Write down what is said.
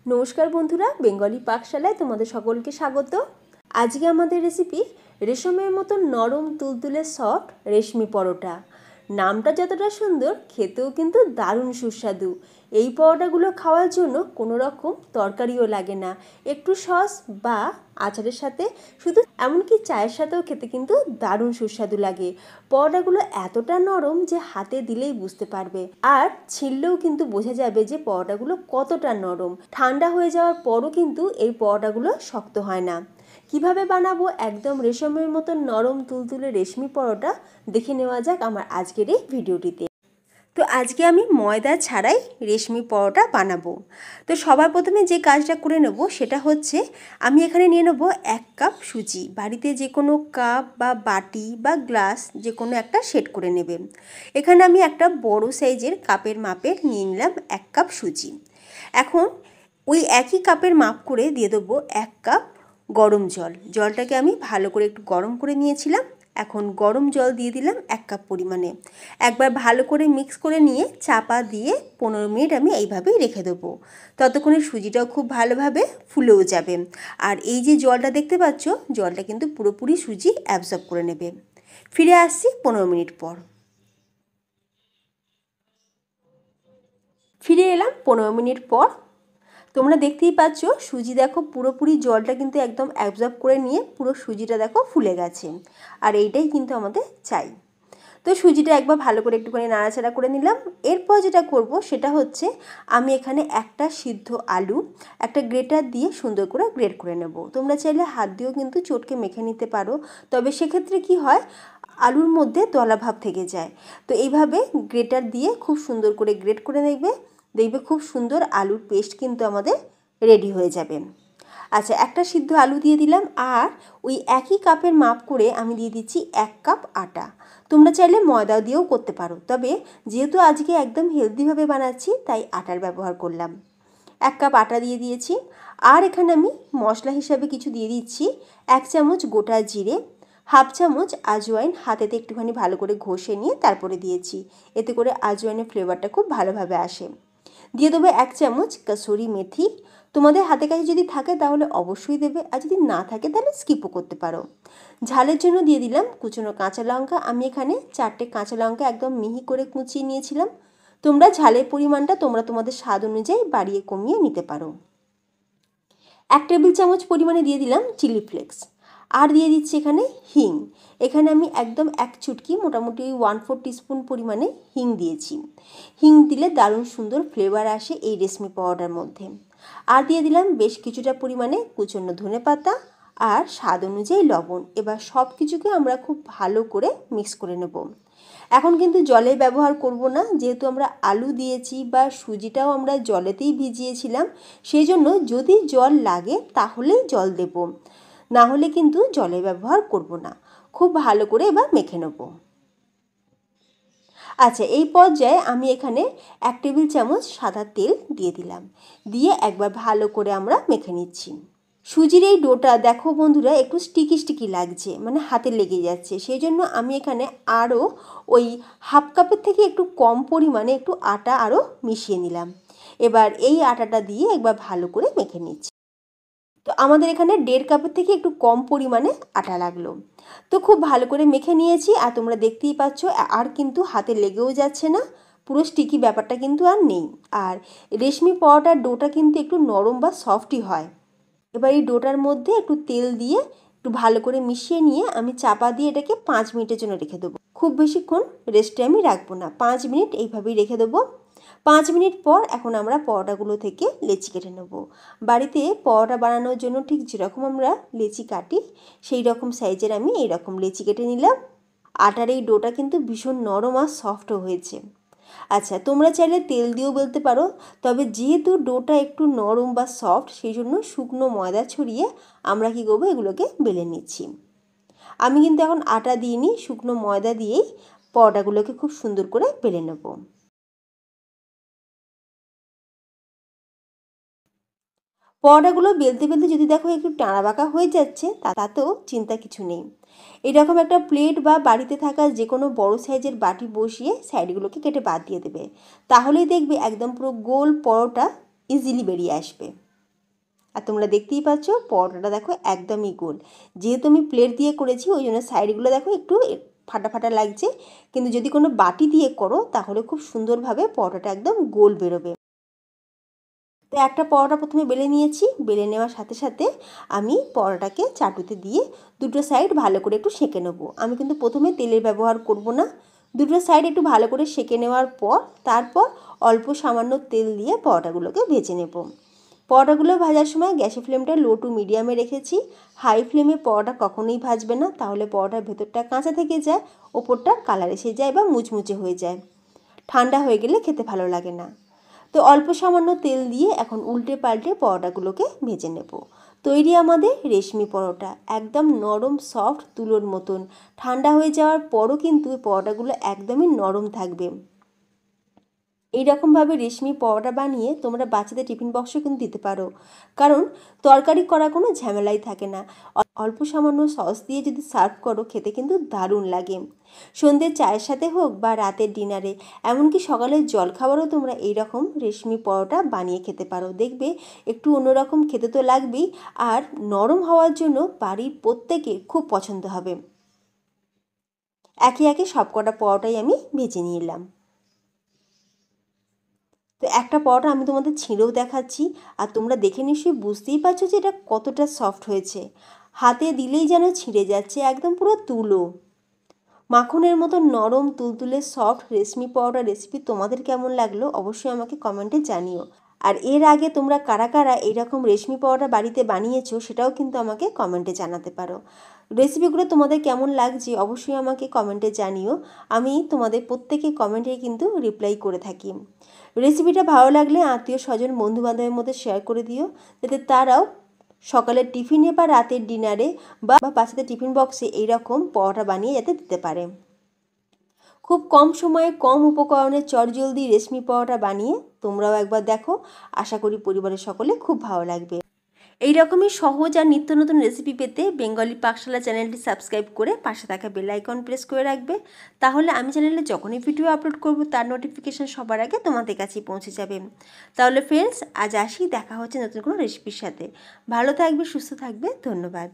नमस्कार बंधुरा बेंगली पाकशालाय तुम्हादेर सकलके स्वागत। आज के आमादेर रेसिपि रेशमेर मतो नरम तुलतुले सफ्ट रेशमी परोटा। नामटा जतटा सुंदर खेतेও किन्तु दारुण सुस्वादु। এই পরোটাগুলো খাওয়ার জন্য কোনো রকম তরকারিও লাগে না, একটু সস বা আচারের সাথে শুধু এমনকি চায়ের সাথেও খেতে কিন্তু দারুণ সুস্বাদু লাগে। পরোটাগুলো এতটা নরম যে হাতে দিলেই বুঝতে পারবে, আর ছিললেও কিন্তু বোঝা যাবে যে পরোটাগুলো কতটা নরম। ঠান্ডা হয়ে যাওয়ার পরও কিন্তু এই পরোটাগুলো শক্ত হয় না। কিভাবে বানাবো একদম রেশমের মতো নরম তুলতুলে রেশমি পরোটা দেখে নেওয়া যাক আমার আজকের এই ভিডিওটিতে। তো আজকে আমি ময়দা ছাড়াই রেশমি পরোটা বানাবো। তো সবার প্রথমে যে কাজটা করে নেব সেটা হচ্ছে আমি এখানে নিয়ে নেব 1 কাপ সুজি। বাড়িতে যে কোনো কাপ বা বাটি বা গ্লাস যে কোনো একটা সেট করে নেবে। এখানে আমি একটা বড় সাইজের কাপের মাপের নিয়ে নিলাম 1 কাপ সুজি। এখন ওই একই কাপের মাপ করে দিয়ে দেবো 1 কাপ গরম জল। জলটাকে আমি ভালো করে একটু গরম করে নিয়েছিলাম। এখন গরম জল দিয়ে দিলাম 1 কাপ পরিমাণে। একবার ভালো করে মিক্স করে নিয়ে চাপা দিয়ে 15 মিনিট আমি এইভাবেই রেখে দেবো। ততক্ষণে সুজিটাও খুব ভালোভাবে ফুলেও যাবে। আর এই যে জলটা দেখতে পাচ্ছ, জলটা কিন্তু পুরোপুরি সুজি অ্যাবজর্ব করে নেবে। ফিরে আসছি 15 মিনিট পর। ফিরে এলাম 15 মিনিট পর। তোমরা দেখতেই পাচ্ছ সুজি দেখো পুরোপুরি জলটা কিন্তু একদম অ্যাবজর্ব করে নিয়ে পুরো সুজিটা দেখো ফুলে গেছে। আর এইটাই কিন্তু আমাদের চাই। তো সুজিটা একবার ভালো করে একটুখানি নাড়াচাড়া করে নিলাম। এরপর যেটা করব সেটা হচ্ছে আমি এখানে একটা সিদ্ধ আলু একটা গ্রেটার দিয়ে সুন্দর করে গ্রেট করে নেব। তোমরা চাইলে হাত দিয়েও কিন্তু চটকে মেখে নিতে পারো, তবে সেক্ষেত্রে কি হয় আলুর মধ্যে দলা ভাব থেকে যায়। তো এইভাবে গ্রেটার দিয়ে খুব সুন্দর করে গ্রেট করে দেখবে খুব সুন্দর আলুর পেস্ট কিন্তু আমাদের রেডি হয়ে যাবে। আচ্ছা, একটা সিদ্ধ আলু দিয়ে দিলাম, আর ওই একই কাপের মাপ করে আমি দিয়ে দিচ্ছি 1 কাপ আটা। তোমরা চাইলে ময়দা দিয়েও করতে পারো, তবে যেহেতু আজকে একদম হেলদিভাবে বানাচ্ছি তাই আটার ব্যবহার করলাম। 1 কাপ আটা দিয়ে দিয়েছি। আর এখানে আমি মশলা হিসাবে কিছু দিয়ে দিচ্ছি। 1 চামচ গোটা জিরে, 1/2 চামচ আজওয়াইন হাতেতে একটুখানি ভালো করে ঘষে নিয়ে তারপরে দিয়েছি। এতে করে আজওয়াইনের ফ্লেভারটা খুব ভালোভাবে আসে। দিয়ে দেবো 1 চামচ কসুরি মেথি। তোমাদের হাতে কাছে যদি থাকে তাহলে অবশ্যই দেবে, আর যদি না থাকে তাহলে স্কিপও করতে পারো। ঝালের জন্য দিয়ে দিলাম কুচনো কাঁচা লঙ্কা। আমি এখানে 4টে কাঁচা লঙ্কা একদম মিহি করে কুচিয়ে নিয়েছিলাম। তোমরা ঝালের পরিমাণটা তোমাদের স্বাদ অনুযায়ী বাড়িয়ে কমিয়ে নিতে পারো। 1 টেবিল চামচ পরিমাণে দিয়ে দিলাম চিলি ফ্লেক্স। আর দিয়ে দিচ্ছি এখানে হিং। এখানে আমি একদম 1 চুটকি মোটামুটি 1/4 টিস্পুন পরিমাণে হিং দিয়েছি। হিং দিলে দারুণ সুন্দর ফ্লেভার আসে এই রেশমি পরোটার মধ্যে। আর দিয়ে দিলাম বেশ কিছুটা পরিমাণে কুচনো ধনেপাতা আর স্বাদ অনুযায়ী লবণ। এবার সব কিছুকে আমরা খুব ভালো করে মিক্স করে নেব। এখন কিন্তু জলের ব্যবহার করব না, যেহেতু আমরা আলু দিয়েছি বা সুজিটাও আমরা জলেতেই ভিজিয়েছিলাম, সেই জন্য যদি জল লাগে তাহলেই জল দেব, না হলে কিন্তু জলের ব্যবহার করব না। খুব ভালো করে এবার মেখে নেব। আচ্ছা, এই পর্যায়ে আমি এখানে 1 টেবিল চামচ সাদা তেল দিয়ে দিলাম। দিয়ে একবার ভালো করে আমরা মেখে নিচ্ছি। সুজির এই ডোটা দেখো বন্ধুরা একটু স্টিকি লাগছে, মানে হাতে লেগে যাচ্ছে। সেই জন্য আমি এখানে আরও ওই 1/2 কাপের থেকে একটু কম পরিমাণে একটু আটা আরও মিশিয়ে নিলাম। এবার এই আটাটা দিয়ে একবার ভালো করে মেখে নিচ্ছি। তো আমাদের এখানে 1.5 কাপের থেকে একটু কম পরিমাণে আটা লাগলো। তো খুব ভালো করে মেখে নিয়েছি, আর তোমরা দেখতেই পাচ্ছ আর কিন্তু হাতে লেগেও যাচ্ছে না, পুরো স্টিকি ব্যাপারটা কিন্তু আর নেই। আর রেশমি পরোটার ডোটা কিন্তু একটু নরম বা সফটই হয়। এবার এই ডোটার মধ্যে একটু তেল দিয়ে একটু ভালো করে মিশিয়ে নিয়ে আমি চাপা দিয়ে এটাকে 5 মিনিটের জন্য রেখে দেবো। খুব বেশিক্ষণ রেস্টে আমি রাখবো না, 5 মিনিট এইভাবেই রেখে দেবো। 5 মিনিট পর এখন আমরা পরোটাগুলো থেকে লেচি কেটে নেব। বাড়িতে পরোটা বানানোর জন্য ঠিক যেরকম আমরা লেচি কাটি সেই রকম সাইজের আমি এইরকম লেচি কেটে নিলাম। আটার এই ডোটা কিন্তু ভীষণ নরম আর সফটও হয়েছে। আচ্ছা, তোমরা চাইলে তেল দিয়েও বেলতে পারো, তবে যেহেতু ডোটা একটু নরম বা সফট সেই জন্য শুকনো ময়দা ছড়িয়ে আমরা কী করবো এগুলোকে বেলে নিচ্ছি। আমি কিন্তু এখন আটা দিইনি, শুকনো ময়দা দিয়েই পরোটাগুলোকে খুব সুন্দর করে বেলে নেব। পরোটাগুলো বেলতে যদি দেখো একটু টানা বাঁকা হয়ে যাচ্ছে তাতেও চিন্তা কিছু নেই। এরকম একটা প্লেট বা বাড়িতে থাকা যে কোনো বড় সাইজের বাটি বসিয়ে সাইডগুলোকে কেটে বাদ দিয়ে দেবে, তাহলেই দেখবে একদম পুরো গোল পরোটা ইজিলি বেরিয়ে আসবে। আর তোমরা দেখতেই পাচ্ছ পরোটাটা দেখো একদমই গোল। যেহেতু আমি প্লেট দিয়ে করেছি ওই জন্য সাইডগুলো দেখো একটু ফাটা ফাটা লাগছে, কিন্তু যদি কোনো বাটি দিয়ে করো তাহলে খুব সুন্দরভাবে পরোটাটা একদম গোল বেরোবে। তো একটা পরোটা প্রথমে বেলে নিয়েছি, বেলে নেওয়ার সাথে সাথে আমি পরোটাকে চাটুতে দিয়ে দুটো সাইড ভালো করে একটু সেঁকে নেবো। আমি কিন্তু প্রথমে তেলের ব্যবহার করব না, দুটো সাইড একটু ভালো করে সেঁকে নেওয়ার পর তারপর অল্প সামান্য তেল দিয়ে পরোটাগুলোকে ভেজে নেব। পরোটাগুলো ভাজার সময় গ্যাসের ফ্লেমটা লো টু মিডিয়ামে রেখেছি। হাই ফ্লেমে পরোটা কখনোই ভাজবে না, তাহলে পরোটার ভেতরটা কাঁচা থেকে যায়, ওপরটা কালার এসে যায় বা মুচমুচে হয়ে যায়, ঠান্ডা হয়ে গেলে খেতে ভালো লাগে না। তো অল্প সামান্য তেল দিয়ে এখন উল্টে পাল্টে পরোটাগুলোকে ভেজে নেব। তৈরি আমাদের রেশমি পরোটা, একদম নরম সফট তুলোর মতন। ঠান্ডা হয়ে যাওয়ার পরও কিন্তু পরোটাগুলো একদমই নরম থাকবে। এই রকমভাবে রেশমি পরোটা বানিয়ে তোমরা বাচ্চাদের টিফিন বক্সে কিন্তু দিতে পারো, কারণ তরকারি করা কোনো ঝামেলাই থাকে না। অল্প সামান্য সস দিয়ে যদি সার্ভ করো খেতে কিন্তু দারুণ লাগে। সন্ধ্যের চায়ের সাথে হোক বা রাতের ডিনারে, এমনকি সকালের জলখাবারও তোমরা এই রকম রেশমি পরোটা বানিয়ে খেতে পারো। দেখবে একটু অন্যরকম খেতে তো লাগবেই, আর নরম হওয়ার জন্য বাড়ির প্রত্যেকের খুব পছন্দ হবে। একে একে সবকটা পরোটাই আমি ভেজে নিলাম। তো একটা পরোটা আমি তোমাদের ছিঁড়েও দেখাচ্ছি, আর তোমরা দেখে নিশ্চয়ই বুঝতেই পারছো যে এটা কতটা সফট হয়েছে। হাতে দিলেই যেন ছিঁড়ে যাচ্ছে, একদম পুরো তুলো মাখনের মতো নরম তুলতুলে সফট রেশমি পরোটা রেসিপি তোমাদের কেমন লাগলো অবশ্যই আমাকে কমেন্টে জানিও। আর এর আগে তোমরা কারা কারা এইরকম রেশমি পরোটা বাড়িতে বানিয়েছো সেটাও কিন্তু আমাকে কমেন্টে জানাতে পারো। রেসিপিগুলো তোমাদের কেমন লাগছে অবশ্যই আমাকে কমেন্টে জানিও। আমি তোমাদের প্রত্যেকে কমেন্টে কিন্তু রিপ্লাই করে থাকি। রেসিপিটা ভালো লাগলে আত্মীয় স্বজন বন্ধুবান্ধবের মধ্যে শেয়ার করে দিও, যাতে তারাও সকালের টিফিনে বা রাতের ডিনারে বা বাচ্চাদের টিফিন বক্সে এইরকম পরোটা বানিয়ে যাতে দিতে পারে। খুব কম সময়ে কম উপকরণে চটজলদি রেশমি পরোটা বানিয়ে তোমরাও একবার দেখো, আশা করি পরিবারের সকলে খুব ভালো লাগবে। এই রকমই সহজ আর নিত্য নতুন রেসিপি পেতে বেঙ্গলি পাকশালা চ্যানেলটি সাবস্ক্রাইব করে পাশে থাকা বেল আইকন প্রেস করে রাখবে, তাহলে আমি চ্যানেলে যখনই ভিডিও আপলোড করব তার নোটিফিকেশান সবার আগে তোমাদের কাছেই পৌঁছে যাবে। তাহলে ফ্রেন্ডস, আজ আসি, দেখা হচ্ছে নতুন কোনো রেসিপির সাথে। ভালো থাকবে, সুস্থ থাকবে, ধন্যবাদ।